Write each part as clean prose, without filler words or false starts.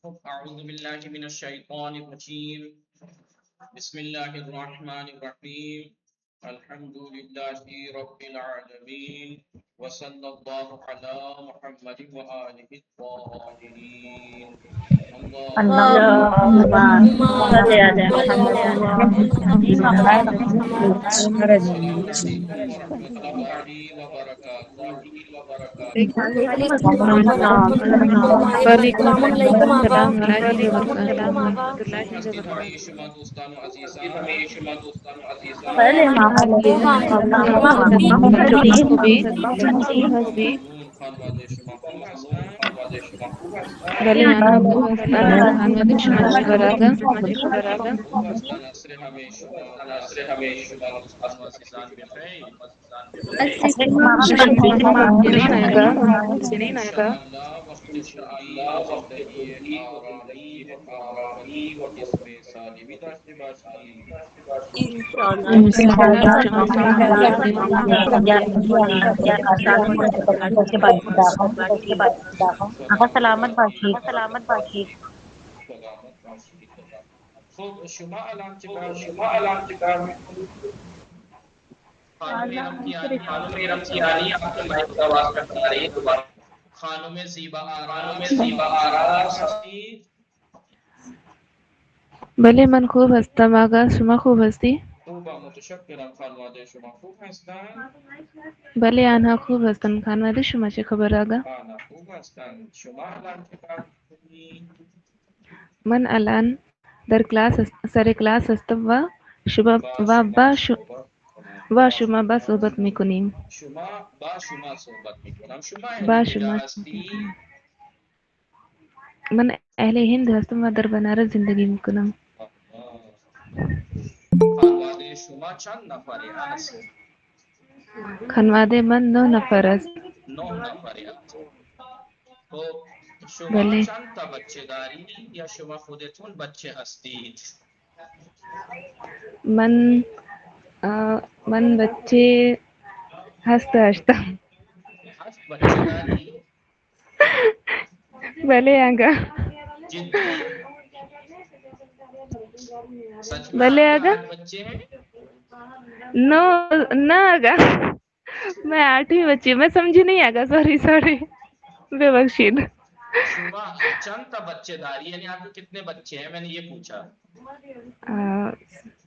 أعوذ بالله من الشيطان الرجيم بسم الله الرحمن الرحيم الحمد لله رب العالمين وصلى الله على محمد وآله الطاهرين اللهم اللهم صل على محمد بسم وعلى الله آل الرحمن محمد. الرحيم. السلام عليكم ورحمة الله وبركاته وعلیکم السلام ورحمۃ اللہ خوب ہستی ہمیش شما دوستانو عزیزان بله شما خوبی ممنون خانواده شما خوب هستن بله آنها خوب هستند خانواده شما چه برادر خوب هستن عصر همه شما عصر همه شما دوستان و عزیزان بخیر چنین آئے انشاءاللہ وقت خوبی و زندگی آرامی و پرامنی و جسم سالمی داشته باشید انشاءاللہ شما خدا خدا ٹھیک سلامت باشید خب شما الان چه کار میکنید خانم رمکیانی آپ کے مائک سے آواز کٹ آ رہی ہے دوبارہ کر دیجئے خانم زیبا آرا شما سلامت هستید بله من خوب هستم آقا شما خوب هستی خوبم متشکرم خانواده شما خوب هستند بله آنها خوب هستند خانواده شما چه خبر آقا آنا خوب هستند شما الان چه کار میکنید من الان در سر کلاس هستم و شما با شما صحبت کنم شما با صحبت میکنیم با شما صحبت میکنم شما اهل با کجا شما هستی من اهل هند هستم و در بنارس زندگی میکنم خانواده شما چند نفری است خانواده من 9 نفر است 9 نفری است خب شما بله چند تا بچه دارید یا شما خودتون بچه هستید من بچه هستم 7 بچه داری بله آقا جدی سچ میں بله آپ کے آقا 8 بچے ہیں نو نہ آقا میں 8ویں بچی ہوں. میں سمجھی نہیں آقا سوری بے بخشید شما چند تا بچے داری یعنی آپ کے کتنے بچے ہیں میں نے یہ پوچھا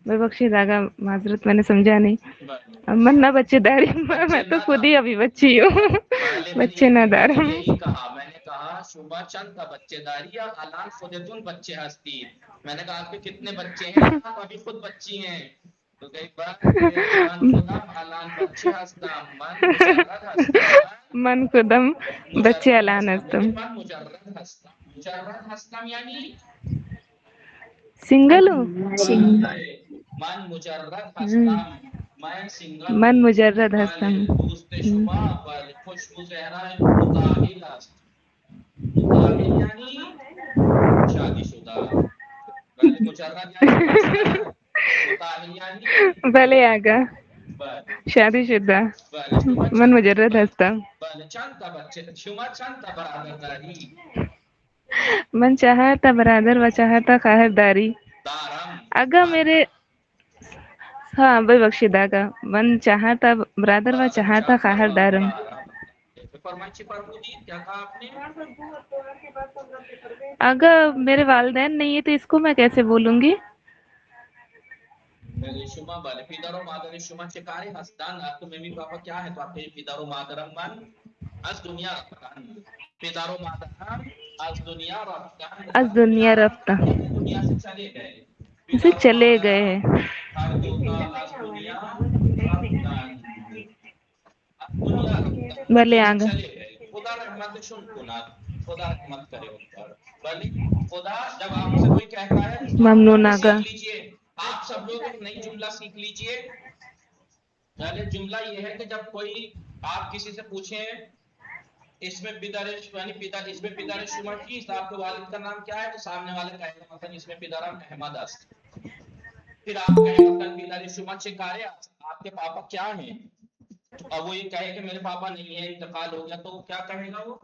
بے بخشید آقا معذرت میں نے سمجھا نہیں بلے من نہ بچے داری بچے میں تو نہ خود دار ہی ابھی بچی ہوں بله بچے نہ دار میں نے یہی کہا میں نے کہا شما چند تا بچے داری یا الان خودتون بچے هستید میں نے کہا آپ کے کتنے بچے ہیں آپ ابھی خود بچی ہیں تو کئی بار من خودم الان بچه هستم من مجرد هستم من خودم بچه مجرد الان هستم بگید هستم من مجرد هستم یعنی سنگل ہوں بله من مجرد هستم من سینگل من ہوں مجرد هستم بله دوست شما بله خوشبو زهرا متاهل است متاهل یعنی شادی شده بله مجرد یعنی مجرد متاهل یعنی بله آقا بله شادی شدہ بله شما من چند مجرد بله هستم بله چند تا بچه شما چند تا برادر داری من چاہتا برادر و چاہتا خواہر داری دارم آقا میرے ہاں بے بخشید آقا من چاہتا برادر و برادر چاہتا چهار خواہر تا دارم دارم فرمائیں چی فرمودید کیا کہا آپ نے آقا میرے والدین نہیں ہے تو اس کو میں کیسے بولوں گی شما بله پدر و مادر شما چه کاری هستند آپ کو ممی پاپا کیا ہے تو آپ کے پدر و مادرم من از دنیا رفتن پدر و مادرم از دنیا رفتن از از دنیا دنیا رفتہ رفتن یعنی دنیا سے چلے گئے اسے پدر و چلے گئے مادرم ہیں ہر دو کا از دنیا رفتن از دنیا رفتن بھلے دنیا سے آگا چلے گئے خدا رحمتشون کند خدا رحمت کرے ان پر بھلے خدا جب آپ سے کوئی کہتا ہے آپ ممنون لوگ آگا سیکھ لیجئے آپ سب لوگ ایک نئی جملہ سیکھ لیجئے پہلے جملہ یہ ہے کہ جب کوئی آپ کسی سے پوچھیں اس میں اس میں پدر شما کیست آپ کے والد کا نام کیا ہے تو سامنے والے کہے گا مثلا اس میں پدرم احمد است پھر آپ کہیں مثلا پدر شما چکارے آپ کے پاپا کیا ہیں اب وہ یہ کہے کہ میرے پاپا نہیں ہے انتقال ہو گیا تو کیا کہے گا وہ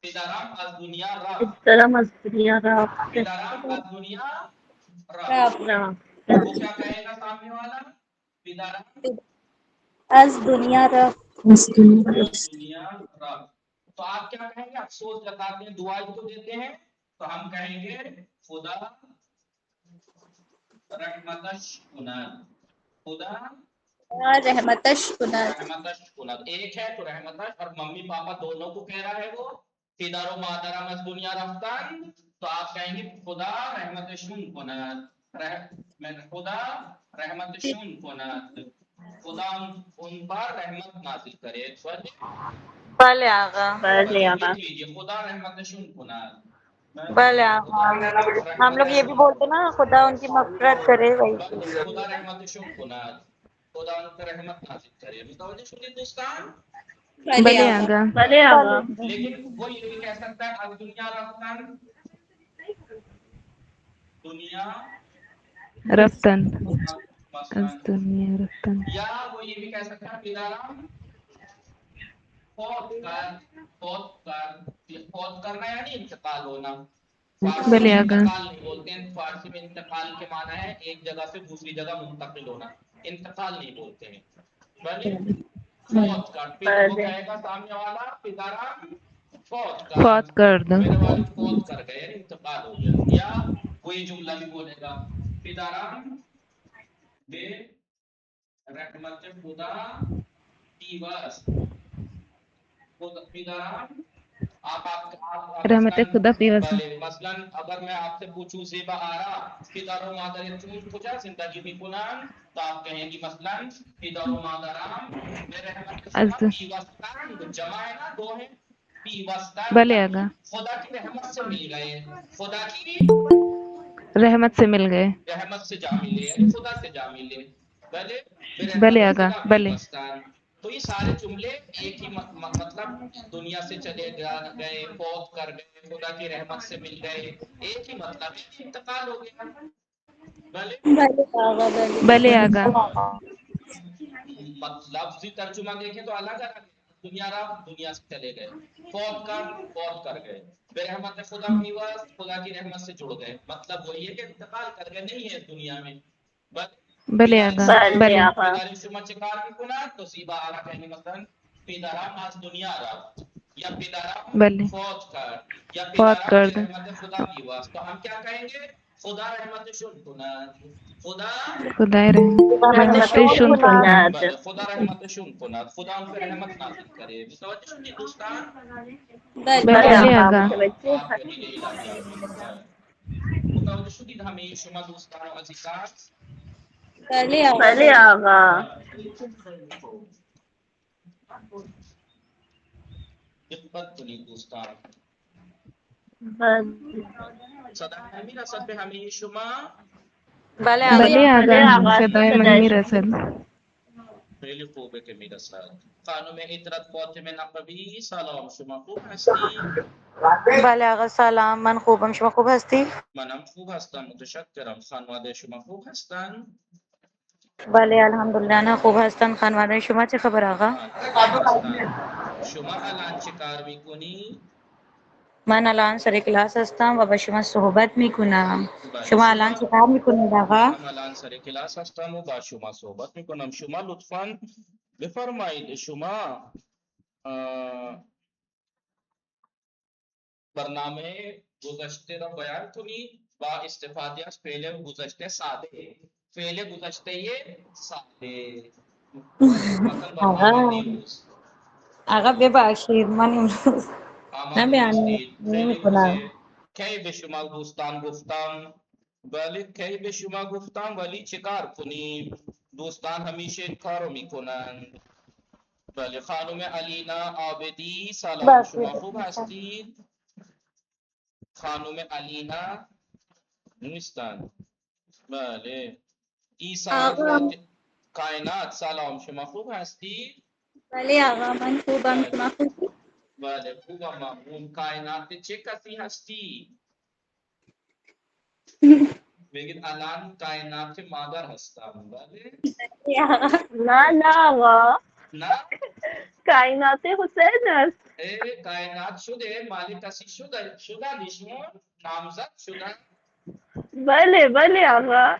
پدرم از دنیا رفت. احترام از دنیا رفت. پدرم از دنیا رفت. رفت. وہ کیا کہے گا سامنے والا؟ پدرم از دنیا رفت. از دنیا از دنیا رفت. تو آپ کیا کہیں گے؟ افسوس جتاتے ہیں، دعا کو دیتے ہیں، تو ہم کہیں گے خدا رحمتش کند. خدا رحمتش کند. رحمتش کند ایک ہے تو رحمتش، اور ممی پاپا دونوں کو کہہ رہا ہے وہ پدر و مادرم از دنیا رفتن، تو آپ کہیں گے خدا رحمتشون کند. خدا رحمتشون کند، خدا ان پر رحمت نازل کرے. بله آقا. بله آقا. لکھ لیجیے خدا رحمتشون کند. بله آقا. ہم لوگ یہ بھی بولتے نا خدا ان کی مغفرت کرے وہی. خدا رحمتشون کند، خدا ان پر رحمت نازل کرے. متوجہ شدید دوستان؟ بلے آقا. بله آقا. لیکن وہ یہ بھی کہہ سکتا ہے از دنیا رفتن، دنیا رفتن. مثلا، از دنیا رفتن. یا وہ یہ بھی کہہ سکتا ہے پدرم فوت کر. فوت کرنا یعنی انتقال ہونا. فارسی بلے میں آقا. انتقال نہیں بولتے ہیں، فارسی میں انتقال کے معنی ہے ایک جگہ سے دوسری جگہ منتقل ہونا، انتقال نہیں بولتے ہیں. بلے فوت کر، پھر وہ کہے گا سامنے والا پدرم فوت کر. فوت کر دو. میرے والد فوت کر گئے یعنی انتقال ہو گیا. یا وہی جملہ بھی بولے گا پدرم بے رحمت خدا پیوست. پدرم آپ رحمت خدا پیوست. مثلا اگر میں آپ سے پوچھوں زیبا آرا پدر و مادر چون کجا زندگی میکنن، تو آپ کہیں گی مثلا پدر و مادرم بے رحمت از خدا پیوستند. جمع ہے نا، دو ہے. پیوستند بلے آقا. خدا کی رحمت سے مل گئے، خدا کی رحمت سے مل گئے. رحمت سے جا ملے یعنی خدا سے جا ملے. بلے بلے برحمت آقا. خدا بلے. پیوستان. تو یہ سارے جملے ایک ہی مطلب دنیا سے چلے گئے، فوت کر گئے، خدا کی رحمت سے مل گئے، ایک ہی مطلب ہے کہ انتقال ہو گیا. بلے بله آقا. بله. بلے آقا. لفظی ترجمہ دیکھیں تو الگ الگ ہے. دنیا رفت دنیا سے چلے گئے، فوت کر گئے، بے رحمت خدا پیوست خدا کی رحمت سے جڑ گئے. مطلب وہی ہے کہ انتقال کر گئے، نہیں ہے دنیا میں. بلے آقا. بله آقا. پدر شما چکار میکنند، تو زیبا آرا کہیں مثلا پدرم از دنیا رفت، یا پدرم بله. فوت کرد، یا فوت پدرم کر به دو. رحمت خدا پیوست. تو ہم کیا کہیں گے؟ خدا رحمتشون کند. خدا خدای رحمتشون کند. بله خدا رحمتشون کند، خدا ان پر رحمت نازل کرے. متوجہ شدید دوستان؟ بله. بله بله آقا. آقا. متوجه آفرین الهی آمین. متوجه شدید همه شما دوستان و عزیزان؟ بله آقا. بله آقا. خیلی خوب. دقت کنید دوستان. بله. صدای میرسد به همه شما؟ بله بله آقا. بله آقا. آقا. صدای من میرسد. خیلی خوبه که میرسد. خانم عطرت فاطمه نقوی سلام، شما خوب هستی؟ بله آقا سلام، من خوبم، شما خوب هستی؟ منم خوب هستم، متشکرم. خانواده شما خوب هستن؟ بله الحمدلله نه خوب هستن. خانواده شما چه خبر آقا؟ خوب هستن. شما الان چه کار میکنی؟ من الان سر کلاس هستم و با شما صحبت میکنم. بله شما الان چه کار میکنید آقا؟ منم الان سر کلاس هستم و با شما صحبت میکنم. شما لطفاً بفرمایید شما برنامه گذشته را بیان کنید با استفاده از فعل گذشته ساده. فعل گذشته ساده. مثلا برنامه دیروز. آقا ببخشید من امروز آماده بیان نیستید. خیلی نمیکنم. روزه کی به شما دوستان گفتم، ولی کی به شما گفتم ولی چیکار کنیم؟ دوستان همیشه این کارو میکنن. بله خانم علینا عابدی سلام، شما خوب هستید؟ خانم علینا نیستن. بله ایسان آقا. کائنات سلام، شما خوب هستید؟ بله آقا. من خوبم. شما خوبی؟ بله خوبم ممنون. کائنات چه کسی هستی؟ بگید الان کائنات مادر هستم. بله بله آقا. نه نه آقا. نه Kainat-ı Hüseyin. Kainat şude, malikası şuda düşman, namzat şuda. Bale, bale ağa.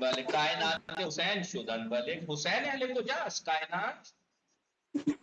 بله کائنات حسین شدن بله حسین اهل کجاست کائنات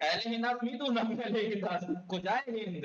اهل هند میدونم اهل هند کجای هند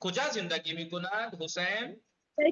کجا زندگی میکند حسین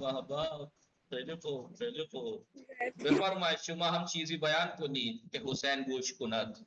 بابا خیلی خوب بفرمایید شما هم چیزی بیان کنید که حسین گوش کند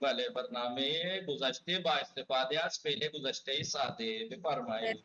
بله برنامه گذشته با استفاده از فعل گذشته ساده بفرمایید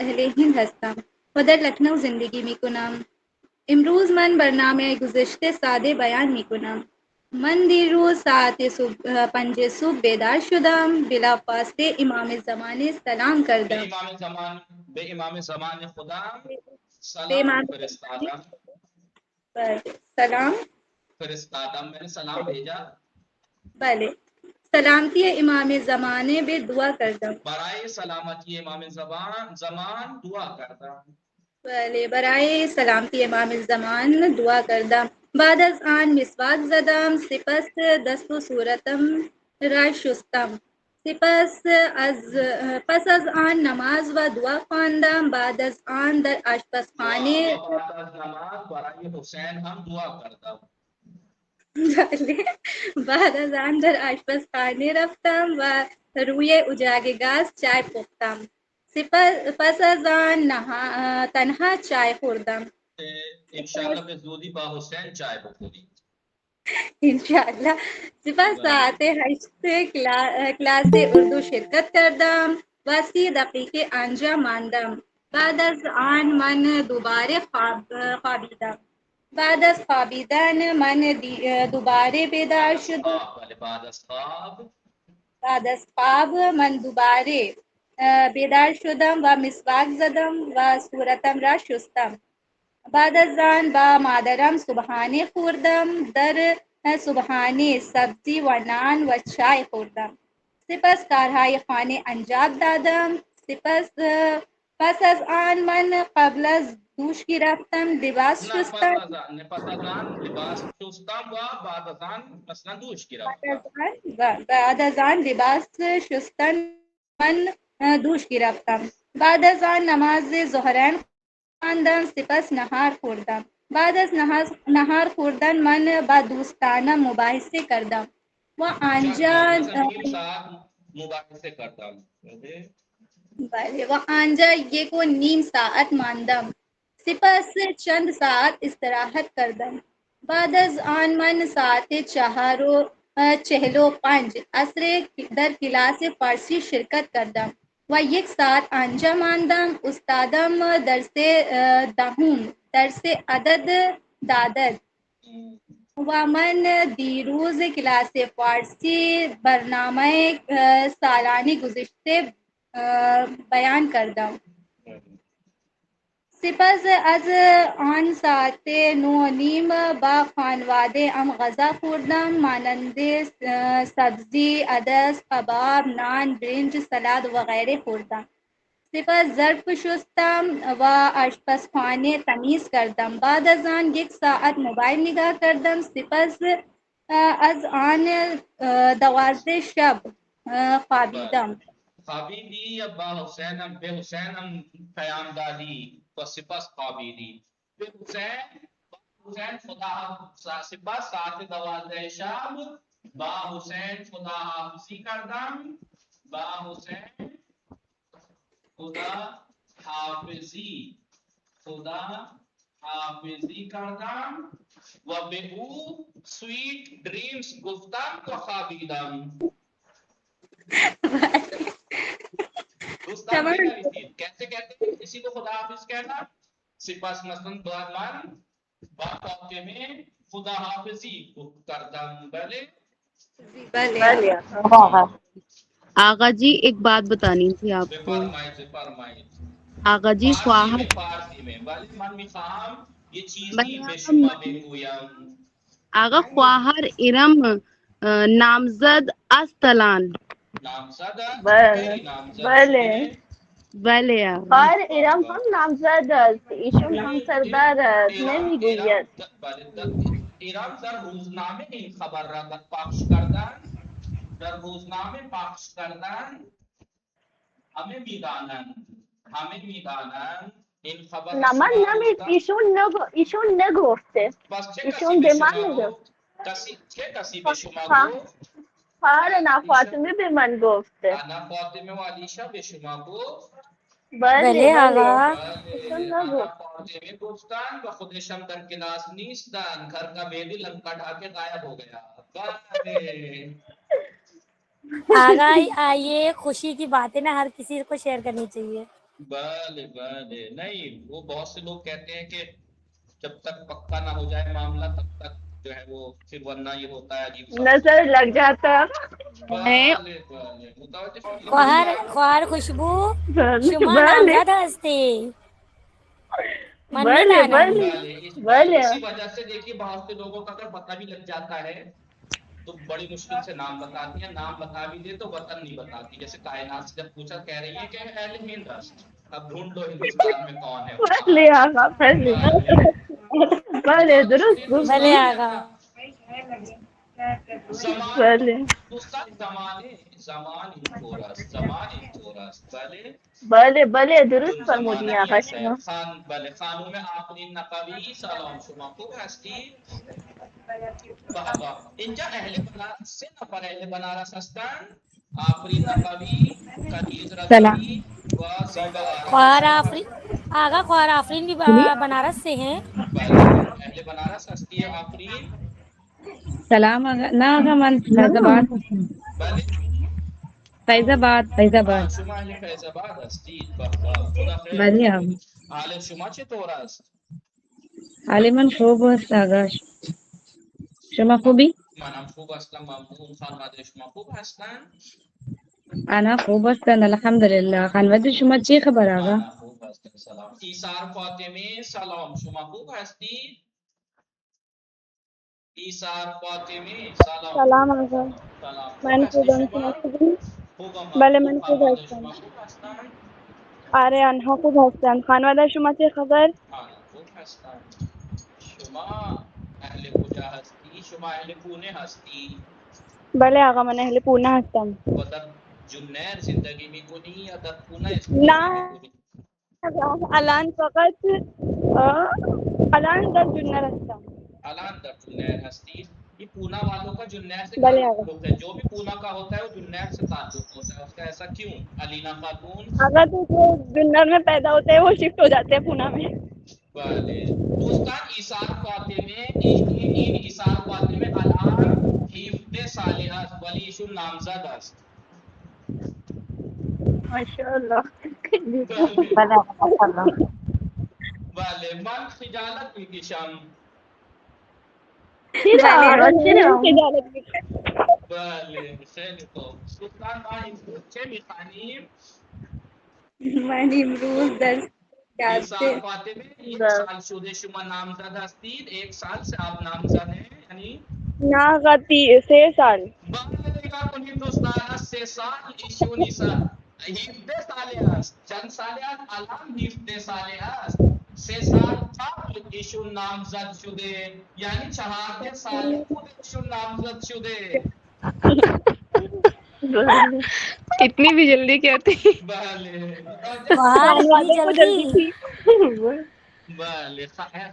اهل هند هستم و در لکنو زندگی می کنم امروز من برنامه گذشته ساده بیان می کنم من دیروز ساعت 5 صبح بیدار شدم بلا فاصله امام زمانه سلام به کردم امام زمان خدا به سلام امام فرستادم سلام میں نے سلام بھیجا بله سلامتی امام زمانه به دعا کردم برائے سلامتی امام زمان دعا کرتا بله برای سلامتی امام الزمان دعا کردم بعد از آن مسواک زدم سپس دست و صورتم را شستم پس از آن نماز و دعا خواندم بعد از آن در آشپزخانه بعد از نماز برائے حسین ہم دعا کرتا بعد از آن در آشپزخانه رفتم و روی اجاق گاز چای پختم پس از آن تنها چای خوردم انشاءاللہ به زودی با حسین چائے بخوری انشاءاللہ سپس ساعت 8 کلاس اردو شرکت کردم و 30 دقیقه آنجا ماندم بعد از آن من دوباره خوابیدم بعد از خوابیدن من دوباره بیدار شدم بعد از خواب من دوباره بیدار شدم و مسواک زدم و صورتم را شستم بعد از آن با مادرم صبحانه خوردم در صبحانه سبزی و نان و چای خوردم سپس کارهای خانه انجام دادم پس از آن من قبل از دوش گرفتم لباس شستم پس از آن لباس شستم و بعد از آن مثلا دوش گرفتم بعد از آن لباس شستن من دوش گرفتم بعد از آن نماز ظهرین خواندم سپس نهار خوردم بعد از نهار خوردن من با دوستانم مباحثه کردم و آنجا مباحثه کردم و آنجا 1.5 ساعت ماندم سپس چند ساعت استراحت کردم بعد از آن من ساعت 4:45 عصر در کلاس فارسی شرکت کردم و 1 ساعت آنجا ماندم استادم درس عدد دادد و من دیروز کلاس فارسی برنامه سالانه گذشته بیان کردم سپس از آن ساعت 9:30 با خانواده ام غذا خوردم مانند سبزی عدس کباب نان برنج سلاد وغیره خوردم سپس ظرف شستم و آشپزخانه تمیز کردم بعد از آن 1 ساعت موبایل نگاه کردم سپس از آن 12 شب خوابیدم خوابیدی یا با حسینم به حسینم پیام دادی و سپس خوابیدی به حسین خدا سپس ساعت 12 شب با حسین خدا حافظی کردم با حسین خدا حافظی حافظی کردم و به او سویت ڈریمز گفتم و خوابیدم. دوستان بنویسید کیسے کہتے ہیں اسی کو خدا حافظ کہنا. سپاس مثلا من با فاطمه خدا حافظی کردم. بلے بله آقا جی ایک بات بتانی تھی آپ کو. فرمائید آقا جی خواہر فارسی میں بلے من میخواهم یہ چیزی بلے به آقا شما بگویم. آقا خواهر ارم نامزد استلان. نامزد بله خیلی نامزد بله شده. بله آقا. خواهر ارم هم نامزد است ایشون هم سردار است نمیگوید. ایران در روزنامه این خبر را پخش کردن. در روزنامه پخش کردن همه میدانند این خبر نه من ایشون نگفته. بس چه ایشون کسی به به من شما نگفت. گفت؟ چه کسی به شما گفت؟ خواهر انا فاطمه به من گفته. انا فاطمه و علیشا به شما گفت؟ بله آقا. ایشون انا نگفت. فاطمه گفتن و خودشم در کلاس نیستن. گھر کا بیبی لنکا ڈھا کے غائب ہو گیا. بله آقا یہ خوشی کی بات ہے نا، ہر کسی کو شیئر کرنی چاہیے. بله نہیں وہ بہت سے لوگ کہتے ہیں کہ جب تک پکا نہ ہو جائے معاملہ تب تک جو ہے وہ پھر ورنہ یہ ہوتا ہے عجیب سا. نظر لگ جاتا. بله متوجہ شدید؟ خواهر خوشبو شما بله نامزد هستی. من بله میدانم. بله اسی وجہ سے دیکھیے بہت سے لوگوں کا اگر پتہ بھی لگ جاتا ہے تو بڑی مشکل سے نام بتاتی ہیں. نام بتا بھی دے تو وطن نہیں بتاتی. جیسے کائنات سے جب پوچھا کہہ رہی ہے کہ اہل ہند است. اب ڈھونڈ لو ہندوستان میں کون ہے. بله آقا بله بله درست بله گفتی. آقا. بله دوستان زمان اینطور است. بله بله درست چون فرمودی زمانه آقا است. شما. بله خانم آفرین نقوی سلام شما خوب هستی؟ بابا اینجا اهل بنارس 3 نفر اهل بنارس هستند. آفرین نقوی، کنیز رضوی و زیبا خواهر آرا. آفرین آقا، خواهر آفرین بھی بنارس سے ہیں. بله اهل بنارس هستی آفرین. سلام نه آقا من فیض آباد بله فیض آباد شما اهل فیض آباد هستید. بابا خدا خیر بله کنه. آقا حال شما چطور است؟ حال من خوب است آقا شما خوبی؟ منم خوب هستم ممنون. خانواده شما خوب هستند؟ انا خوب هستند الحمدلله. خانواده شما چی خبر آقا؟ من خوب هستم. سلام. ایثار فاطمه سلام شما خوب هستید؟ ایثار فاطمه سلام. سلام آقا. سلام خوب من هستی خوبم، شما؟ شما خوبی؟ خوبم بله خوب. من خوب خانواده هستم. شما خوب هستند؟ آره آنها خوب هستند. خانواده شما چه خبر؟ آنها خوب هستند. شما اهل کجا هستی؟ شما اهل پونه هستی؟ بله آقا من اهل پونه هستم. و در جنر زندگی میکنی یا در پونه زندگی نه میکنی؟ الان فقط الان در جنر هستم. الان در جنر ہستی. یہ پونا والوں کا جنر سے کیا بله آقا. تعلق ہے؟ جو بھی پونا کا ہوتا ہے وہ جنر سے تعلق ہوتا ہے. اس کا ایسا کیوں؟ علینا خاتون. آقا تو جو جنر میں پیدا ہوتے ہیں وہ شفٹ ہو جاتے ہیں پونا میں. بله دوستان ایثار فاطمه این ایثار فاطمه الان 17 ساله است ولی ایشون نامزد است. ماشاءالله بله ماشاءالله. بله من خجالت میکشم. چرا آقا چرا؟ خجالت می‌کشم. بله خیلی خوب. دوستان ما امروز چه میخوانیم؟ من امروز در ایثار جاده فاطمه 1 سال شده شما نامزد هستید. 1 سال سے آپ نامزد ہیں یعنی نه آقا 3 سال. بله نگاه کنید دوستان 3 سال ایشون 17 ساله است. چند ساله است؟ الان 17 ساله است. 3 سال قبل ایشون نامزد شده یعنی 14 ساله بود ایشون نامزد شده. بله اتنی بھی جلدی کہتی. بله خواهر اتنی خانواده کو جلدی جلدی. تھی. بله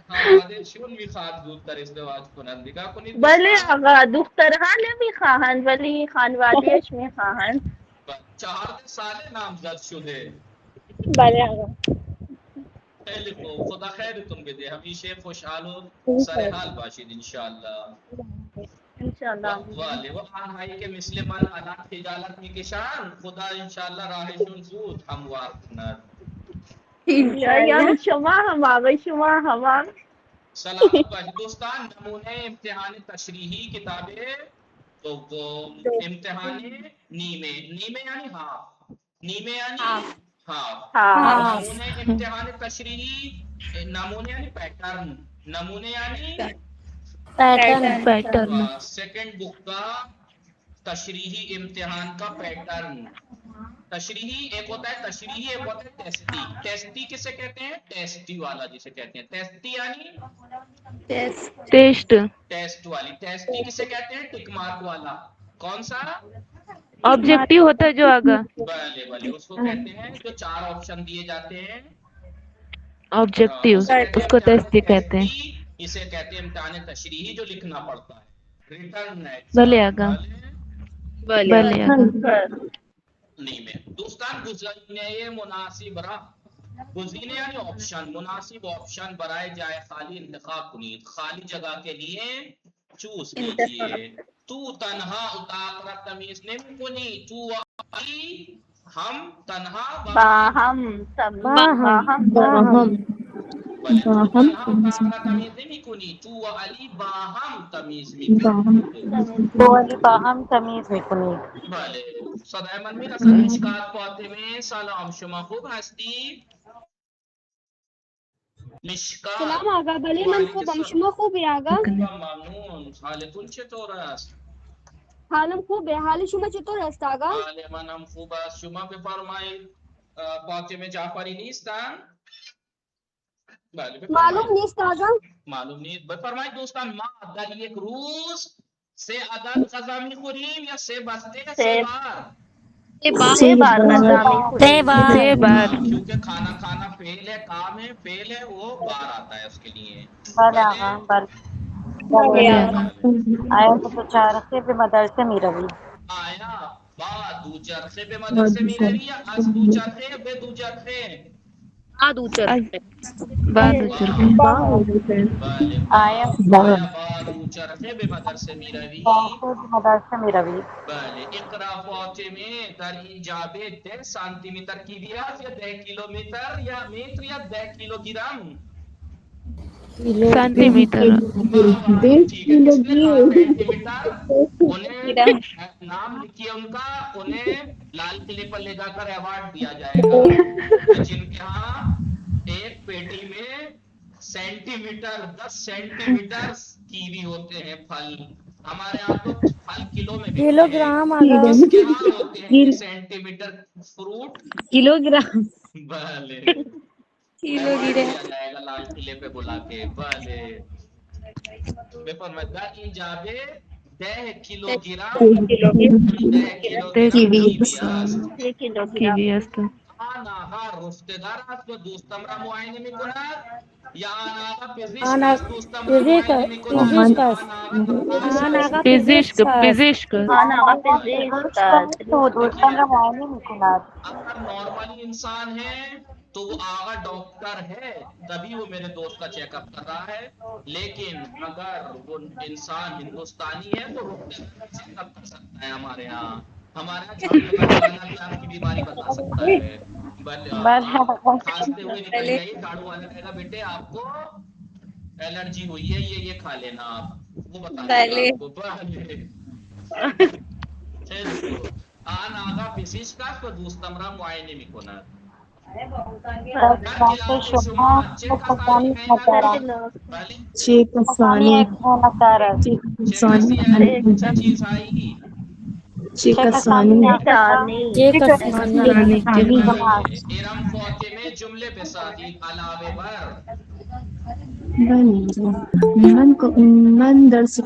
خانوادهشون میخواد زودتر ازدواج کنند. نگاه کنید بله دوستان آقا دخترها نمیخواهند ولی خانوادهش میخواهند. 14 ساله نامزد شده. بله آقا. خیرکم خدا خیرتون بده همیشه خوشحال و سرحال باشید انشاءالله. بله و آنهایی که مثل من الان خجالت میکشن خدا انشاءالله راهشون زود هموار کند. یعنی شما هم آقای شما هم سلامت باشید دوستان. نمونه امتحان تشریحی کتاب تو امتحان نیمه یعنی ہاف، نیمه یعنی ہاف. نمونه امتحان تشریحی، نمونه یعنی پیٹرن، نمونه یعنی پیٹرن. سیکنڈ بک کا تشریحی امتحان کا پیٹرن. تشریحی ایک ہوتا ہے تشریحی، ایک ہوتا ہے ٹیسٹی. ٹیسٹی کسے کہتے ہیں؟ ٹیسٹی والا جسے کہتے ہیں. ٹیسٹی یعنی ٹیسٹ. ٹیسٹ والی. ٹیسٹی کسے کہتے ہیں؟ ٹک مارک والا. کون سا؟ آبجیکٹیو ہوتا ہے جو آگا. بھلے بھلے اس کو کہتے ہیں جو 4 آپشن دیے جاتے ہیں آبجیکٹیو اس کو ٹیسٹی کہتے ہیں. اسے کہتے ہیں امتحان تشریحی جو لکھنا پڑتا ہے. ریٹرن بھلے آگا. بھلے آگا. نہیں میں دوستان گزینه مناسب را، گزینه یعنی آپشن، مناسب آپشن برائے جائے خالی انتخاب کنید. خالی جگہ کے لیے چوز کیجئے. تو تنہا اتاقرا تمیز نمی کنی، تو علی ہم تنہا باہم بلے تو تنہا اتاقرا تمیز نمی کنی، تو علی باہم تمیز می کنی. وہ علی باہم تمیز میکنی. بله صدای من میرسد؟ مشکات فاطمه سلام، شما خوب هستی؟ مشکات سلام آقا. بله من خوبم، شما خوبی آقا؟ ممنون. حالتون چطور است؟ حالم خوبه. حال شما چطور است آقا؟ حال منم خوب است. شما بفرمایید فاطمه جعفری نیستن؟ بله معلوم بفرمایید. نیست آقا. معلوم نیست. بفرمایید دوستان ما در یک روز 3 عدد غذا میخوریم یا 3 بسته یا 3 بار؟ 3 بار غذا میخوریم. 3 بار. کیونکہ کھانا کھانا فعل ہے، کام ہے، فعل ہے، وہ بار آتا ہے اس کے لیے. بله آقا. بھلے بله. آگا. آیا تو چارخه به مدرسه میروی. آیا با دو چرخه به مدرسه میروی یا از دو چرخه یا به دو چرخه؟ بعد چرخے. بله آیا آیا با دو چرخه به مدرسه میروی؟ چارخه به مدرسه میروی. بله. اقرا فاطمه در این جعبه 10 سانتی متر کیوی است یا 10 کیلومتر یا متر یا 10 کیلوگرم؟ Centi metre. ٹھیک ہے. کس نے کہا سینٹی میٹر؟ انہیں نام لکھیے ان کا، انہیں لال قلعے پر لے جا کر ایوارڈ دیا جائے گا کہ جن کے ہاں ایک پیٹی میں سینٹی میٹر 10 سینٹی میٹر کیوی ہوتے ہیں پھل. ہمارے ہاں تو پھل کلو میں بکتے ہیں، جس کے ہاں ہوتے ہیں یہ centi metre fruit kilo gram. بھلے ایوارڈ دیا جائے گا لال قلعے پہ بلا کے. بھلے بے فرمائے در این جعبه 10 کیلوگرم 10 کیلوگرم کیوی است. 3 کیلوگرم. کیوی است. آن آقا رفتدار است و دوستم را معاینه می کند یا آن آقا پزشک است دوستم را معاینه می کند؟ آن آقا پزشک. پزشک. آن آقا پزشک پزشک است است. تو دوستم را معاینه میکند. اگر نارملی انسان ہے تو وہ آقا ڈاکٹر ہے تبھی وہ میرے دوست کا چیک اپ کر رہا ہے. لیکن اگر وہ انسان ہندوستانی ہے تو رفتدار کا چیک اپ کر سکتا ہے ہمارے ہاں. ہمارے یہاں جھاڑو لگانے والا بھی آپ کی بیماری بتا سکتا ہے. بله آپ آقا. کھانستے ہوئے نکل گئی، جھاڑو والا کہے گا بیٹے آپ کو الرجی ہوئی ہے، یہ کھا لینا آپ، وہ بتا دے گا آپ کو. بله خیلی خوب. آن آقا پزشک است و دوستم را معاینه می کند. در دکتر کلاس شما شما چه کسانی مکانی محنت ندارد. بله کسانی یک محنتدار است. چه کسی ہے چه چیز هایی چه کسانی کسانی. بله. ارم فاطمه جمله بسازید علاوه بر من درس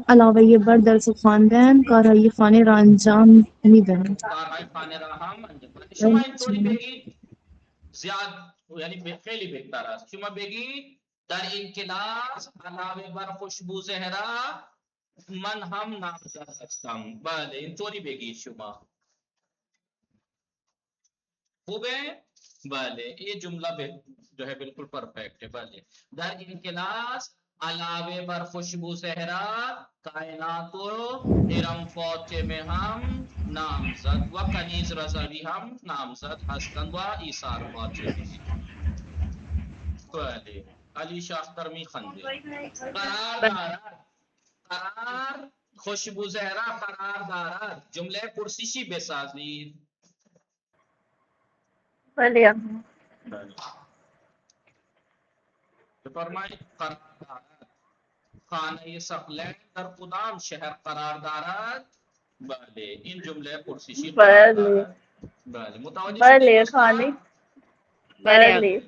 علاوه بر درس خواندن کارهای خانه را انجام میدهم. کارهای خانه را هم انجام بدید. شما اینطوری بگید زیاد یعنی خیلی بهتر است. شما بگید در این کلاس علاوه بر خوشبو زهرا من هم نامزد هستم. بله اینطوری بگید شما. خوبه؟ بله یہ جملہ جو ہے بالکل پرفیکٹ ہے. بله در این کلاس علاوه بر خوشبو زهرا کائنات و ارم فاطمه هم نامزد و کنیز رضوی هم نامزد هستند و ایثار فاطمه. بله علی شاختر می خنده. قرار دارد قرار خوشبو زهرا قرار دارد جمله پرسشی بسازید. بله بفرمایید قرار دارد خانه ثقلین در کدام شهر قرار دارد. بله این جمله پرسشی قرار دارد. بله متوجه بله شدید دوستان؟ خانه بله بله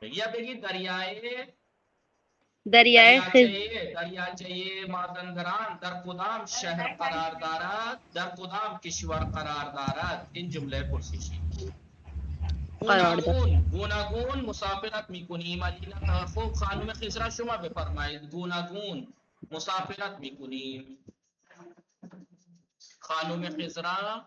یا بگید دریای دریائے دریاچه مازندران در کدام شهر قرار دارد در کدام کشور قرار دارد. این جمله پرسشی. گوناگون مسافرت میکنیم. مدینه خوب خانم خسرا شما بفرمایید گوناگون مسافرت میکنیم. خانم خسرا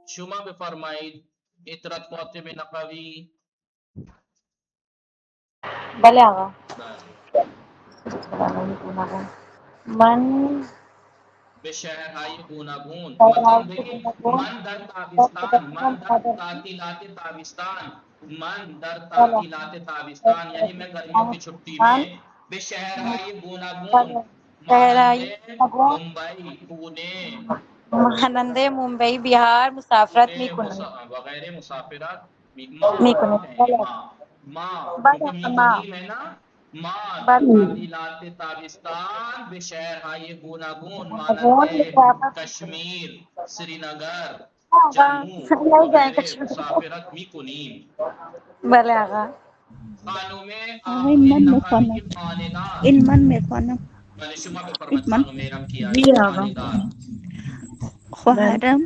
شما بفرمایید. اطرت فاطمه نقوی. بله آقا. بله. من به شهرهای گوناگون مثلا بگید من در تابستان من در تعطیلات تابستان من در تعطیلات تابستان یعنی میں گرمیوں کی چھٹی میں به شهرهای گوناگون مانند ممبئی پونے مانند ممبئی بہار مسافرت میکنم. وغیرہ مسافرات میکنم. ماں بله کیونکہ آقا ما. میکنیم ہے نا. ما در تعطیلات تابستان به شهرهای گوناگون مانند کشمیر سرینگر جموں وغیرہ مسافرت میکنیم. بله آقا. خانم آمین نقوی کی خاندار. علما میخوانم. بله شما بفرمایید خانم ایرم کیا جی آقا. خاندار. خواهرم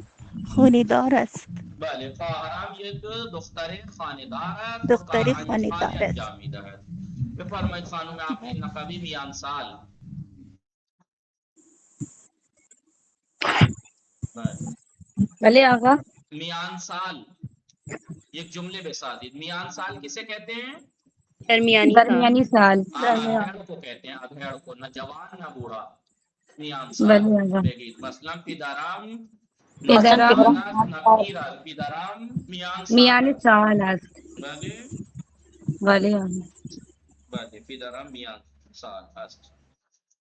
خونیدار است. بله خواهرم یک دختر خاندار است. دختری کارهای خانیدار خالی است. انجام میدهد. بفرمایید خانم آمین نقوی میان سال. بله بله آقا. میان سال ایک جملے بسازید. میان سال کسے کہتے ہیں؟ درمیانی سال درمیانی سال. ادھیڑ کو کہتے ہیں. ادھیڑ کو نہ جوان نہ بوڑھا. میان سال بله آقا. بگید. مثلا پیدارام پدرم پیدارام میان میان سال. سال است. بله بله آقا. بله پیدارام میان سال است.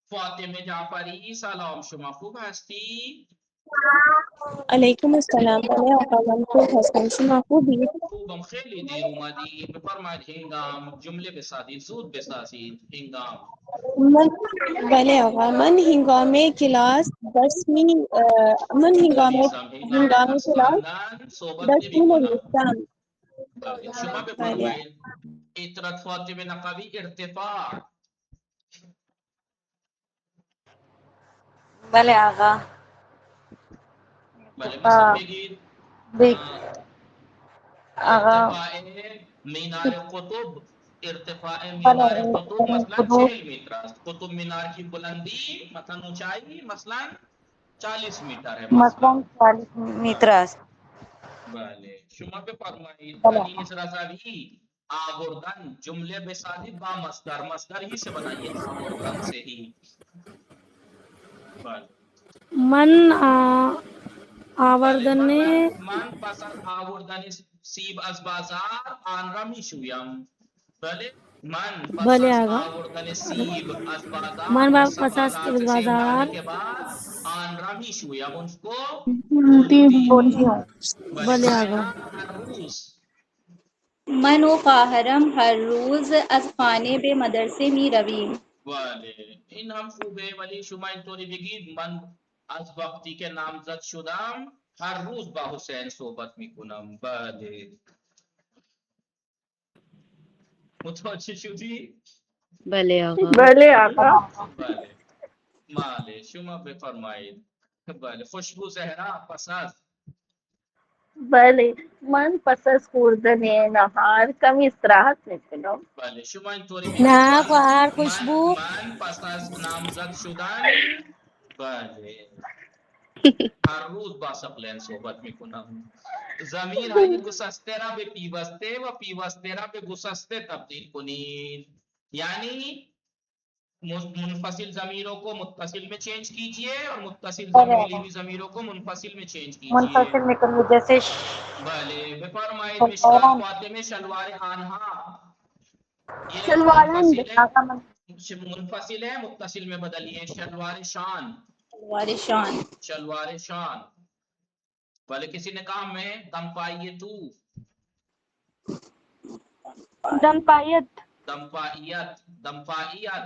فاطمه جعفری سلام شما خوب هستی؟ علیکم السلام. بله آقا من خوب هستم. شما خوبی؟ خوبم خیلی دیر اومدی. بفرمایید هنگام جمله بسازید. زود بسازید. هنگام من بله آقا من هنگام کلاس من عزیزم هنگام درس کلاس خواندن صحبت درس نمی می کنم. نویسم. بله شما بله بفرمایید. اطرت فاطمه نقوی ارتفاع. بله آقا. بله مثلا بگید آقا. ارتفاع مینار قطب. ارتفاع مینار قطب مثلا 40 میٹر است. قطب مینار کی بلندی مثلا اونچائی مثلا 40 میٹر ہے مثلا مثلا. 40 میتر است. بله شما بفرمایید. بله. کنیز رضوی آوردن جمله بسازید با مصدر. مصدر ہی سے بنائیے. آوردن سے ہی. بله من آوردن من پس از آوردن سیب از بازار آن را می شویم. بله من پس بله از آقا. آوردن سیب از بازار من یا پس از سیب لانے بازار کے بعد آن را می شویم. ان کو دھلتی ہوں. بله بله آقا. کائنات هر روز. من و خواهرم هر روز از خانه به مدرسه می رویم. بله این هم خوبه ولی شما اینطوری بگید من از وقتی که نامزد شدم هر روز با حسین صحبت میکنم. بله متوجه شدی؟ بله آقا. بله آقا. بله بله شما بفرمایید. بله خوشبو زهرا پس از. بله من پس از خوردن نهار کمی استراحت میکنم. بله شما اینطوری بگید نه خواهر خوشبو. من پس از نامزد شدن. بله هر روز با سقلین صحبت میکنم. ضمیر های گسسته را به پیوسته و پیوسته را به گسسته تبدیل کنید. یعنی منفصل ضمیروں کو متصل میں چینج کیجئے اور متصل ملی ہوئی ضمیروں کو منفصل میں چینج کیجئے. منفصل میں کروں جیسے بھلے بفرمائید مشکات فاطمہ شلوار آنہا. یہ شلوار منفصل ہے، متصل میں بدلیے. شلوار شان، وارشان شلوار شان. بھلے کسی نے کہا میں دم پائیے تو، دم پایت دم پائیت، دم پائیت.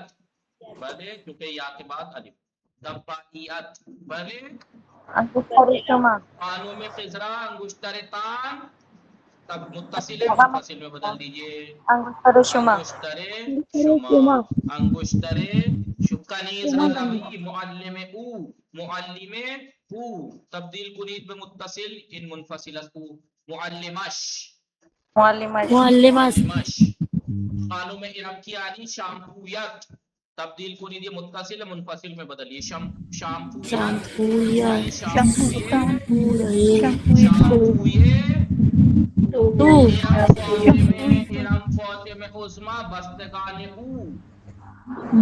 بھلے کیونکہ یا کے بعد الف. دم پائیت. بھلے انگشتر شما خانوں میں خزرہ انگشتر تان، تب متصل ہے منفصل میں بدل دیجئے. انگشتر شما انگشتر شما، انگشتر کنیز رضوی معلم او، معلم او تبدیل کنید به متصل ان منفصل او. معلمش، معلمش معلمش. خانوں میں ارم کی آنی شامپویت تبدیل کنید یہ متصل منفصل میں بدلیے. شامپویت، شامپویے. ارم فاطمہ عظما بستگان او،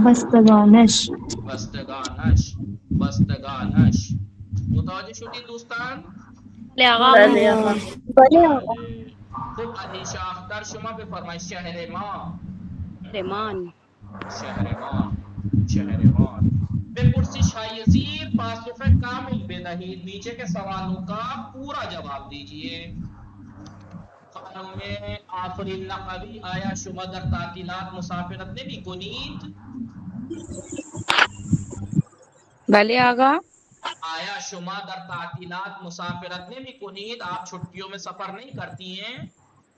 بستگانش بستگانش، بستگانش. متوجہ شدید دوستان؟ بله آقا. خب علیشہ اختر شما بفرمائید شہر ما، رحمان شہرمان، شہرمان. به پرسش های زیر پاسخ کامل بدهید. نیچے کے سوالوں کا پورا جواب دیجئے. خانم آفرین نقوی آیا شما در تعطیلات مسافرت نمی کنید؟ بله آقا آیا شما در تعطیلات مسافرت نمی کنید؟ آپ چھٹیوں میں سفر نہیں کرتی ہیں؟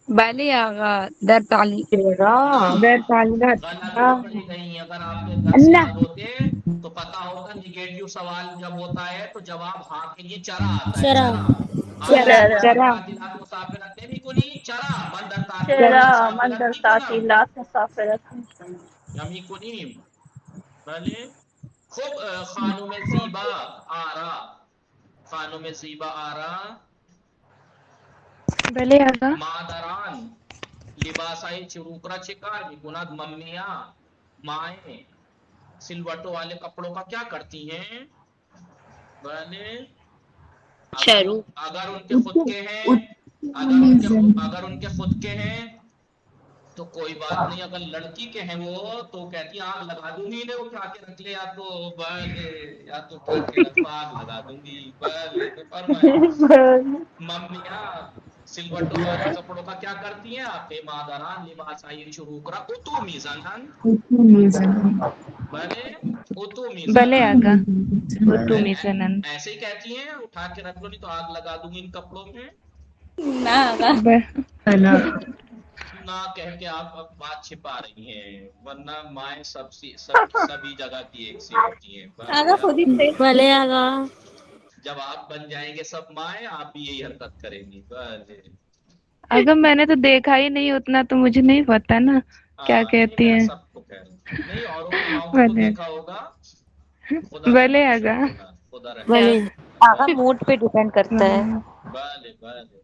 بله آقا در تعلیمات غلط پکڑی گئی. اگر آپ کے درس یاد ہوتے تو پتا ہوتا نگیٹو سوال جب ہوتا ہے تو جواب ہاں کے لیے چرا آتا ہے. چرا تعطیلات مسافرت نمی کنی، چرا من در تعطیلات چرا من مسافرت در می کنم، تعطیلات مسافرت میکنم. یمی کنیم. بله. خب خانم زیبا آرا، خانم زیبا آرا. بله آقا مادران لباسای چروک را چه کار میکند؟ ممیاں، مائیں سلوٹوں والے کپڑوں کا کیا کرتی ہیں؟ بھلے شروع اگر ان کے خود کے ہیں، اگر ان کے خود کے ہیں تو کوئی بات نہیں. اگر لڑکی کے ہیں وہ تو کہتی آگ لگا دوں گی. وہ اٹھا کے رکھ لے، یا تو بھلے یا تو اٹھا کے رکھ آگ لگا دوں گی. بھلے فرمائے ممیاں سلوٹوں والے کپڑوں کا کیا کرتی ہیں؟ آپ کے مادران لباسای چروک را اتو میزنن. بھلے اتو بله میزنن. آقا تو میزنن. ایسے ہی کہتی ہیں اٹھا کے رکھ لو نہیں تو آگ لگا دوں گی ان کپڑوں میں. نہ کہہ کے آپ اب بات چھپا رہی ہیں، ورنہ مائیں سبھی جگہ کی ایک سی ہوتی ہیں. بھلے آقا جب آپ بن جائیں گے سب مائیں آپ بھی یہی حرکت کریں گی. بھلے اگر میں نے تو دیکھا ہی نہیں اتنا تو مجھے نہیں پتا نا کیا نہیں کہتی میں ہیں. سب کو کہہ رہا ہوں. نہیں اوروں کی ماؤں کو تو بله دیکھا ہوگا. خدا بله رحمت آقا کنه، خدا رحمت بھلے کنه. آقا موڈ پہ ڈیپینڈ کرتا ہے. بھلے بھلے بھلے.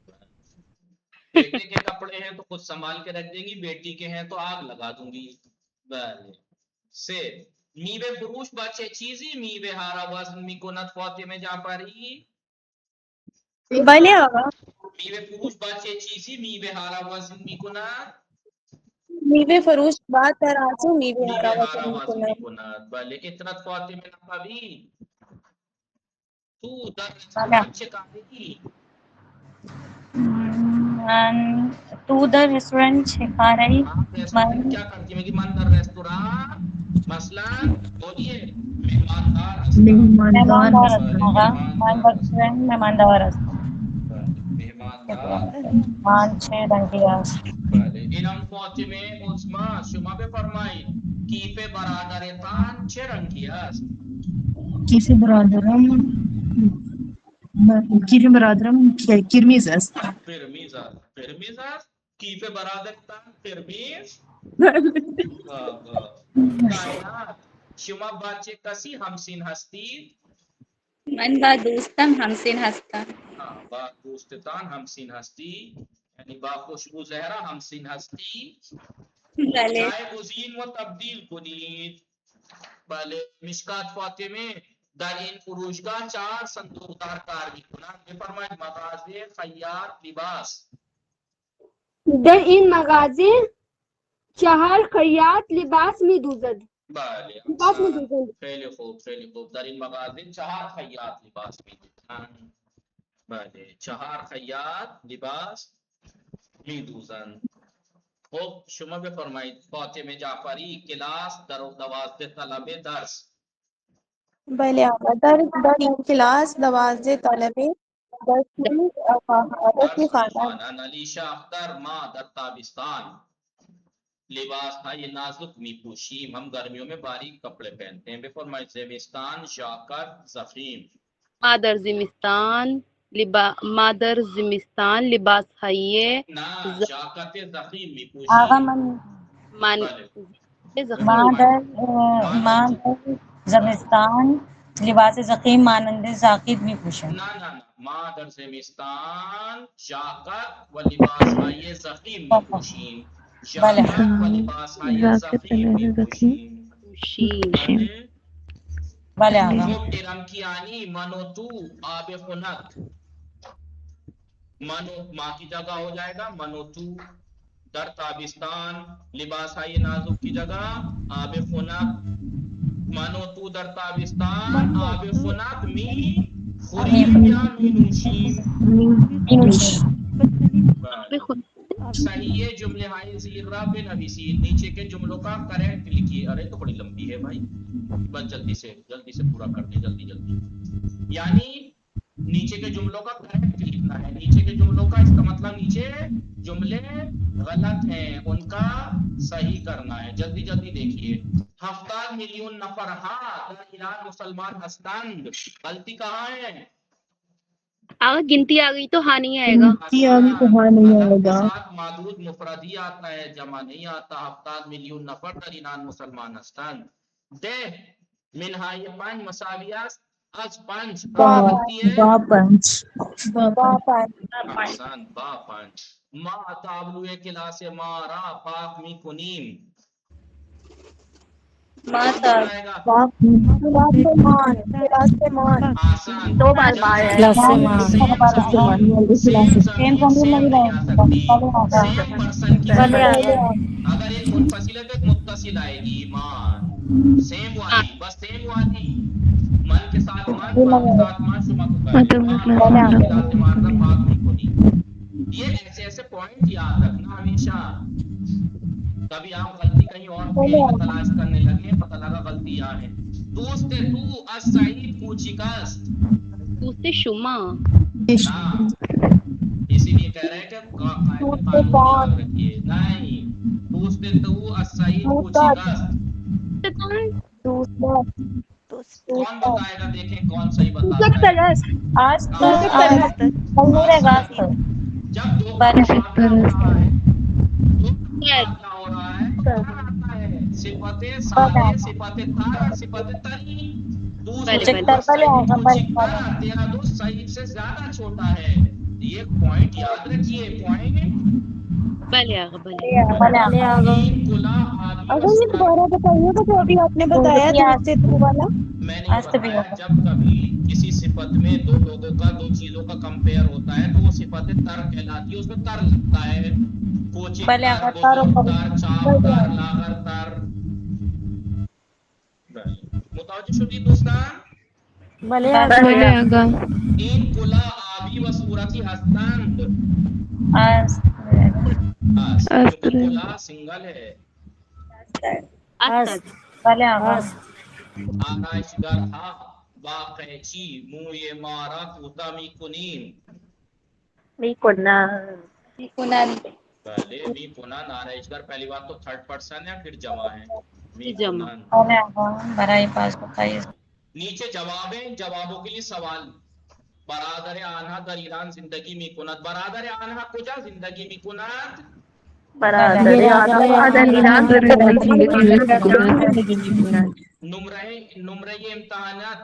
بیٹے کے کپڑے ہیں تو خود سنبھال کے رکھ دیں گی، بیٹی کے ہیں تو آگ لگا دوں گی. بله سه میوه فروش با چه چیزی میوه ها را وزن میکند فاطمه جعفری؟ بله آقا میوه فروش با چه چیزی میوه ها را وزن میکند؟ میوه فروش با ترازو میوه ها میوه را ها وزن را وزن میکند. میکند. بله اطرت فاطمه نقوی تو در بله رستوران چه کاری؟ تو ادھر ریسٹورینٹ کھا رہی آپ ریسٹوران میں کیا کرتی ہیں؟ من در ریستوران مثلا بولیے مہماندار ہستم. مہماندار بله آقا مہماندار ہستم. ریسٹورینٹ مہماندار است. بله مهماندار. مہمان 6 رنگی است. بله اینم فاطمه عظما شما بفرمایید کیف برادرتان چه رنگی است؟ کیف برادرم کرمیز است. قرمز است. قرمز است. کیف برادرتان قرمز. کائنات شما با چه کسی همسین هستید؟ من با دوستم همسین هستم. با دوستتان همسین هستی، یعنی با خوشبو زهرا همسین هستی. بله. جای گزین و تبدیل کنید. بله. مشکات فاطمه در این فروشگاه 4 صندوقدار کار میکنند. بفرمایید مغازه خیاط لباس. در این مغازه 4 خیاط لباس می‌دوزد. بله. لباس می‌دوزند. خیلی خوب خیلی خوب. در این مغازه 4 خیاط لباس میدوزند. بله 4 خیاط لباس میدوزند. خب شما بفرمایید فاطمه جعفری کلاس در 12 طلبه درس. بله آقا در این کلاس 12 طلبه درس می‌خوانند. علیشا اختر ما در تابستان لباس های نازک می پوشیم. ہم گرمیوں میں باریک کپڑے پہنتے ہیں. بفرمائید زمستان جاکٹ زخیم. مادر زمستان لباس ہے نا جاکت زخیم می آغا پوشیم. ماں در زمستان لباس زخیم مانند زاکت می پوشن. نا ما در زمستان جاکت و لباس های زخیم می پوشیم. جاکت و لباس های زخیم می پوشیم. بله آقا. خوب ارمکیانی منو تو آب خنک. منو ماں کی جگہ ہو جائے گا منو تو. در تابستان لباس های نازک کی جگہ آب خنک. منو تو در تابستان آب خنک می خوریم یا می نوشیم. صحیح جملے ہائی زیر را پہ نویسین. نیچے کے جملوں کا کریکٹ لکھیے. ارے تو بڑی لمبی ہے بھائی، بس جلدی سے پورا کر دیں جلدی. یعنی نیچے کے جملوں کا کریکٹ لکھنا ہے. نیچے کے جملوں کا اس کا مطلب نیچے جملے غلط ہیں ان کا صحیح کرنا ہے. جلدی دیکھیے. 70 میلیون نفر ہاں در ایران مسلمان ہستند. غلطی کہاں ہے؟ اگر گنتی آ گئی تو ہاں نہیں آئے گا. ساتھ محدود مفرد ہی آتا ہے، جمع نہیں آتا. 70 میلیون نفر در ایران مسلمان هستند. ده منهای 5 مساوی است از 5. با پنج. احسن با 5. ما تابلوی کلاس ما را پاک می کنیم. آسان. 2 بار مارے. سیم پرسن کی اگر ایک منفصل ہے تو ایک متصل آئے گی. ایمان سیم والی، بس سیم والی. من کے ساتھ من، من کے ساتھ من، شما کو کہا پاک نہیں کنی. یہ ایسے پوائنٹ یاد رکھنا ہمیشہ. کبھی آپ غلطی کہیں اور تلاش کرنے لگے، پتہ لگا غلطی یہاں ہے. دوست تو از سعید کوچیکست. دوست شما اسی لیے کہہ رہے ہیں کہ قانون یاد رکھیے. نہیں، دوست تو از سعید کوچیکست. کون بتائے گا؟ دیکھیں کون صحیح بتاتا ہے. جب دو کیا ہو رہا ہے؟ صفت سالے، صفت تر اور صفت تری. تیرا دوست سعید سے زیادہ چھوٹا ہے. یہ پوائنٹ یاد رکھیے. پوائنٹ بلے آگا دوبارہ بتائیے گا جو ابھی آپ نے بتایا دوسرے تو والا. میں نے بتایا جب کبھی کسی صفت میں دو لوگوں کا، دو چیزوں کا کمپیئر ہوتا ہے تو وہ صفت تر کہلاتی ہے. اس میں تر لگتا ہے. کوچنگ تر، بزرگ تر، چاپ تر، لاغر تر. متوجہ شدید دوستان؟ بلے آگا. این کلا آبی و صورتی هستند. کلا سنگل ہے. آرایشگرها با قیچی موی ما را کوتاه میکنیم. میکنند. بله میکنند. آرایشگر پہلی بات تو تھرڈ پرسن ہے، پھر جمع ہے. برای پاس بتائیے. نیچے جوابیں، جوابوں کے لیے سوال. برادر آنها در ایران زندگی میکند. برادر آنها کجا زندگی میکند؟ برادر آنها در ایران نمره امتحانات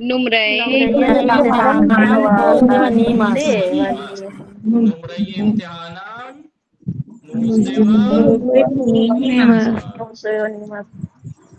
نمرة numrayı imtihanan nusdeva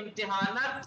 imtihanat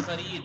خرید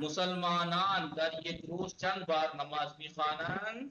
مسلمانان در یک روز چند بار نماز میخوانند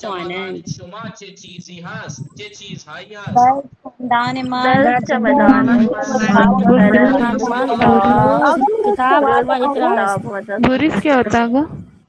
خوانند شما چه چیزی هست چه چیزهایی هست خاندان مان بورس کیا ہوتا ہے گا؟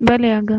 بلے آگا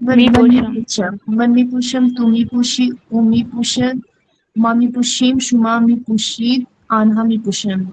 من میپوشم تو میپوشی او میپوشد ما میپوشیم شما میپوشید آنها میپوشند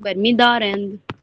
برمی دارند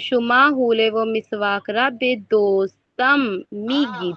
شما حوله و مسواک را به دوستم میگید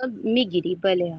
میگیری بله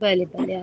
بله بله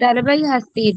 طلب هستید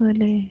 بله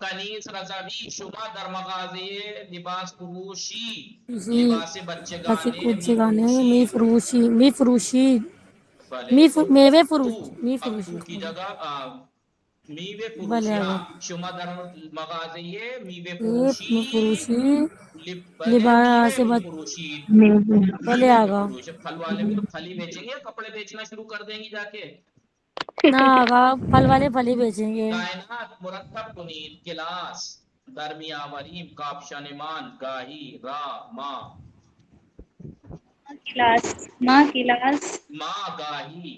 کنیز رضوی شما در مغازه لباس فروشی جی لباس بچے بچگانه کوچگانه میفروشی می فروشی بله میوه تو فروش می اب تو فروشی کی جگہ میوه بله فروشی آقا ها شما در مغازه میوه می فروشی فروشی بله لباس میوه بچ میفروشی بله میوه آقا میفروشی پھل والے بھی تو پھل ہی بیچیں گے یا کپڑے بیچنا شروع کر دیں گی جا کے نہ آقا پھل والے پھل ہی بیچیں گے کائنات مرتب کنید کلاس درمی آوریم کاپشنمان گاہی را ما کلاس ماں کلاس ما گاہی ہی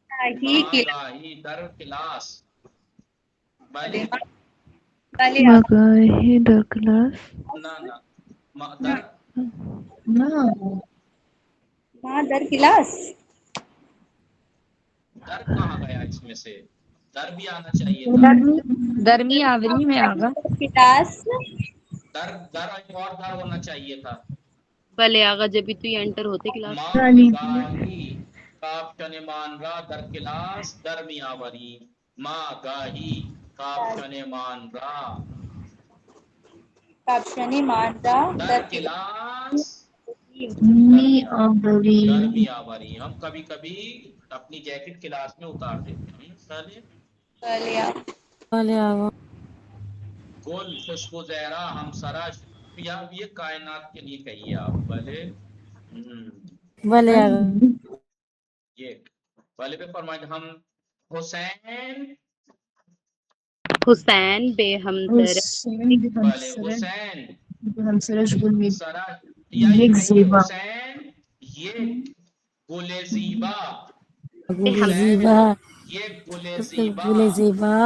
ما کلاس گاہی در کلاس بله بله آقا مگاهی در کلاس نہ نہ در ماں در کلاس در کہاں گیا اس میں سے در بھی آنا چاہیے تھا درمی آوری میں آگا کلاس در ایک اور در ہونا چاہیے تھا بھلے آگا جبھی تو یہ انٹر ہوتے کلاس ما گاہی کاپشن مان را در کلاس در می آوری ما گاہی کاپشن مان را کاپشنی ماندہ در کلاس می آوری در می آوری ہم کبھی کبھی اپنی جیکٹ کلاس میں اتار دیتے ہیں پہلے بله آقا بله آقا گل خوشبو زہرا ہم سرش یا یہ کائنات کے لیے کہیے آپ بھلے بله آقا یہ پہلے پہ فرمائیں ہم حسین حسین بے ہمدر حسین بھلے حسین ہمسرش گل می سرش یا یہ یک کہیے زیبا حسین یہ گل زیبا گل حسین زیبا یہ گل زیبا گل زیبا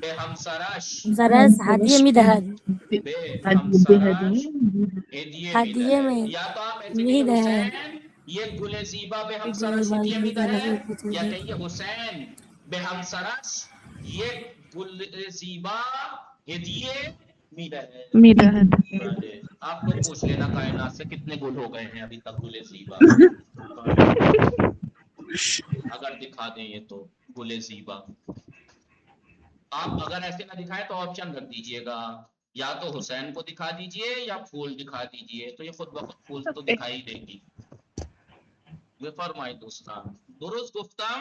بے همسرش زرس هدیه میدهد بے همسرش ہدیه هدیه میدهد می یا تو آپ ایسے کہیے میدهد حسین یہ گل زیبا بے همسرش زیبا ہدیه میدهد یا میدهد کہیے حسین بے همسرش یہ گل زیبا ہدیه میدهد میدهد بله آپ لوگ پوچھ لینا کائنات سے کتنے گل ہو گئے ہیں ابھی تک گل زیبا اگر دکھا دیں یہ تو گل زیبا آپ اگر ایسے نہ دکھائیں تو آپشن رکھ دیجئے گا یا تو حسین کو دکھا دیجئے یا پھول دکھا دیجئے تو یہ خود بخود پھول تو دکھائی دے گی یہ فرمائی دوستان درست گفتم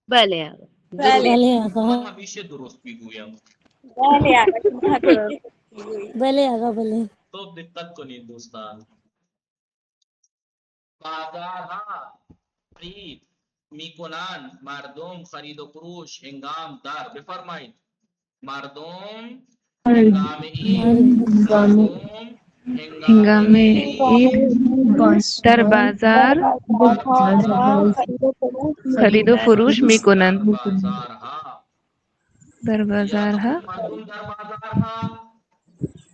بھلے آگا بله بله آقا من همیشه درست میگویم بله آقا شما همیشه بله آقا بله تو دقت کنید دوستان بازارها خرید میکنن مردم خرید و فروش هنگام در بفرمایید مردم هنگام عید مردم هنگام ہنگام عید عید در بازار در بازار خرید و فروش میکنند در بازارها در یا تو بازارها مردم در بازارها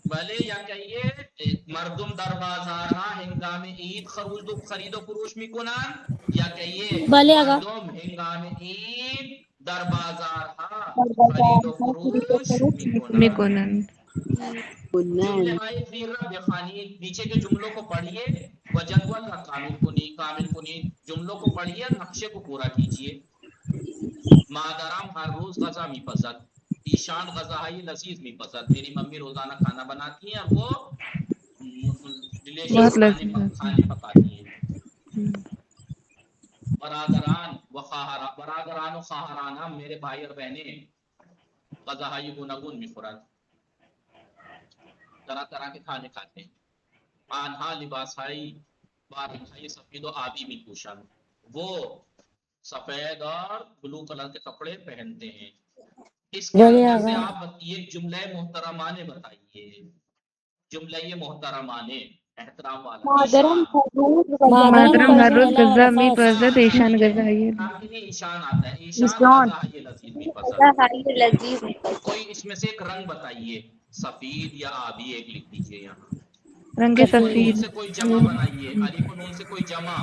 بله یا کہیے مردم در بازارها هنگام عید خرید و فروش میکنن یا کہیے بله آقا مردم هنگام عید در بازارها خرید و فروش میکنن میکنند جملے های زیر را بخوانید نیچے کے جملوں کو پڑھیے و جدول را کامل کنید جملوں کو پڑھیے نقشے کو پورا کیجیے مادرم ہر روز غذا میپزد ایشان غذا های لذیذ میپزد میری ممی روزانہ کھانا بناتی ہیں اور وہ ڈیلیشس بہت لذیذ ہوتی کھانے پکاتی ہیں ہے برادران و خواہرانہ میرے بھائی اور بہنیں غذا های گوناگون میخورند طرح طرح کے کھانے کھاتے ہیں آنها لباس های بارنهای سفید و آبی میپوشند وہ سفید اور بلو کلر کے کپڑے پہنتے ہیں اس کے بله اندر سے آقا آپ یہ جملہ محترمانے بتائیے جملہ محترمانے احترام والا مادرم ایشان حضور مادرم مادرم هر هرروز روز غذا غذا میپزد میپزد ایشان ٹھیک ہے غذا آپ کے لیے ایشان آتا ہے ایشان ایشان غذا یہ لذیذ میپزد غذا های لذیذ میپسند کوئی اس میں سے ایک رنگ بتائیے سفید یا آبی ایک لکھ دیجئے یہاں رنگ الف و نون سفید سے کوئی جمع بنائیے الف و نون سے کوئی جمع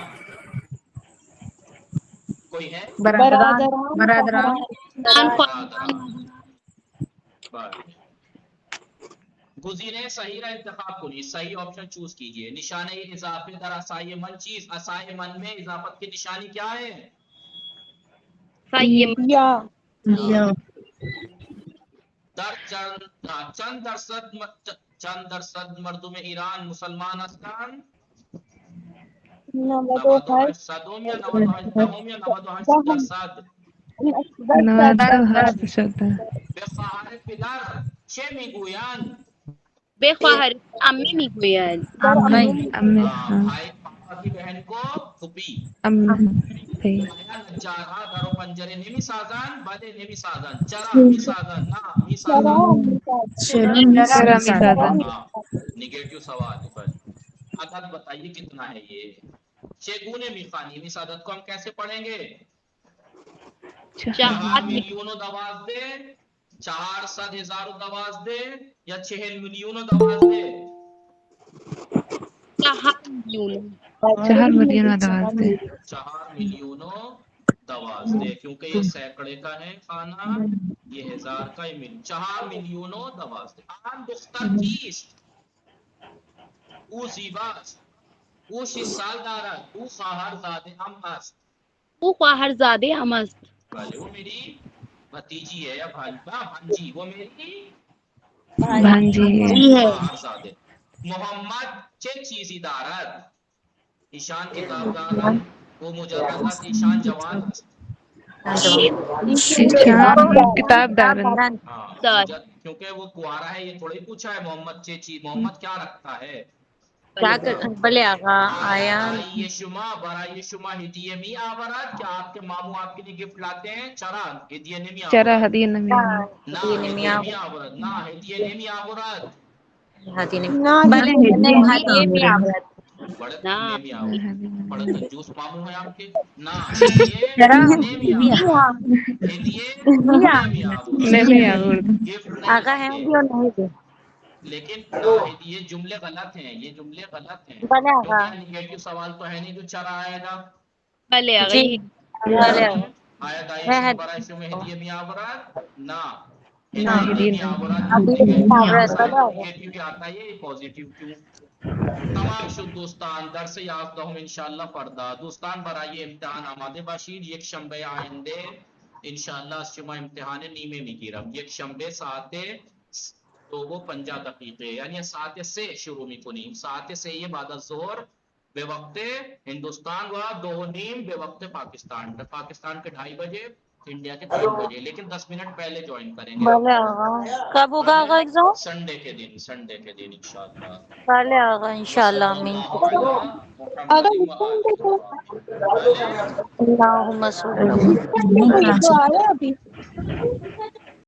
کوئی ہے برادران برادران برادران گزینه صحیح را انتخاب کنیے صحیح آپشن چوز کیجئے نشانه اضافه در اسای من چیز اسای من میں اضافت کی نشانی کیا ہے صحیح یا یا چند درصد مردم ایران مسلمان هستند؟ 98 یا 98 درصد؟ 98%. به خواهر پدر چه میگویند؟ به خواهر عمه میگوید. عمه. بھائی پاپا کی بہن کو پھوپھی. عمه. آیا نجارها در و پنجره نمیسازند؟ بله نمیسازند. چرا میسازند؟ نه میسازند. چرا میسازن؟ نگیٹو سوال ہے. بس عدد بتائیے کتنا ہے یہ. چگونه میخوانی؟ اس عدد کو ہم کیسے پڑھیں گے؟ 4 میلیون و 12 400,000 و 12 یا 40 میلیون و 12؟ 4 میلیون. 4 میلیون و 12. 4 میلیون و 12 کیونکہ یہ سینکڑے کا ہے خانہ، یہ ہزار کا ہے. 4 میلیون و 12. آن دختر کیست؟ او زیباست. او 6 سال دارد. او خواهرزاده ام است. او خواهرزاده ام است. بله وہ میری بھتیجی ہے یا بھانجی. وہ میری بھانجی ہے. خواهرزاده. محمد چه چیزی دارد؟ ایشان کتاب دارد. وہ مجردات ایشان جوان است. ایشان کتاب دارن. کیونکہ وہ کوارا ہے، یہ تھوڑی پوچھا ہے محمد چیچی محمد کیا رکھتا ہے. کیا بلے آقا آیا برای شما ہدیه می آورد کہ آپ کے ماموں آپ کے لیے گفٹ لاتے ہیں. چرا ہدیه نمی آورد. چرا هدیه نمی نہ ہدیه نمی آورد. نہ ہدیه نمی آورد. بلے ہدیے میں آورد. بڑے نمی آورد. بڑے کنجوس ماموں ہیں آپ کے. نہ ہدیه نمی آورد. ہدیه نمی آورد. نمی آورد. گفٹ آقا ہے نہیں بھی اور نہیں بھی. لیکن یہ جملے غلط ہیں. یہ جملے غلط ہیں بلے آقا کیونکہ نگیٹو سوال تو ہے نہیں جو چرا آئے گا. بله آقا. جی بلے آقا آیا دایشون برای شما هدیه می آورد؟ نه نه هدیه هدیه نمی آورد. هدیه نمی آورد. بله آقا نگیٹیو بھی آتا ہے، یہ پوزیٹیو کیوں؟ تمام شد دوستان. درس 11 انشاءالله فردا. دوستان برای امتحان آماده باشید. یک شنبه آینده انشاءالله از شما امتحان نیمه میگیرم. یک شنبه ساعت 2:50 یعنی ساعت 3 شروع میکنیم. ساعت 3 بعد از ظهر به وقت ہندوستان و 2:30 به وقت پاکستان. پاکستان کے 2:30 بجے، انڈیا کے 3 بجے. لیکن 10 منٹ پہلے جوائن کریں گے. بلے آقا کب ہوگا آقا ایگزام؟ سنڈے کے دن انشاءاللہ. بلے آقا انشاءاللہ آمین. اللہم صل آیا ابھی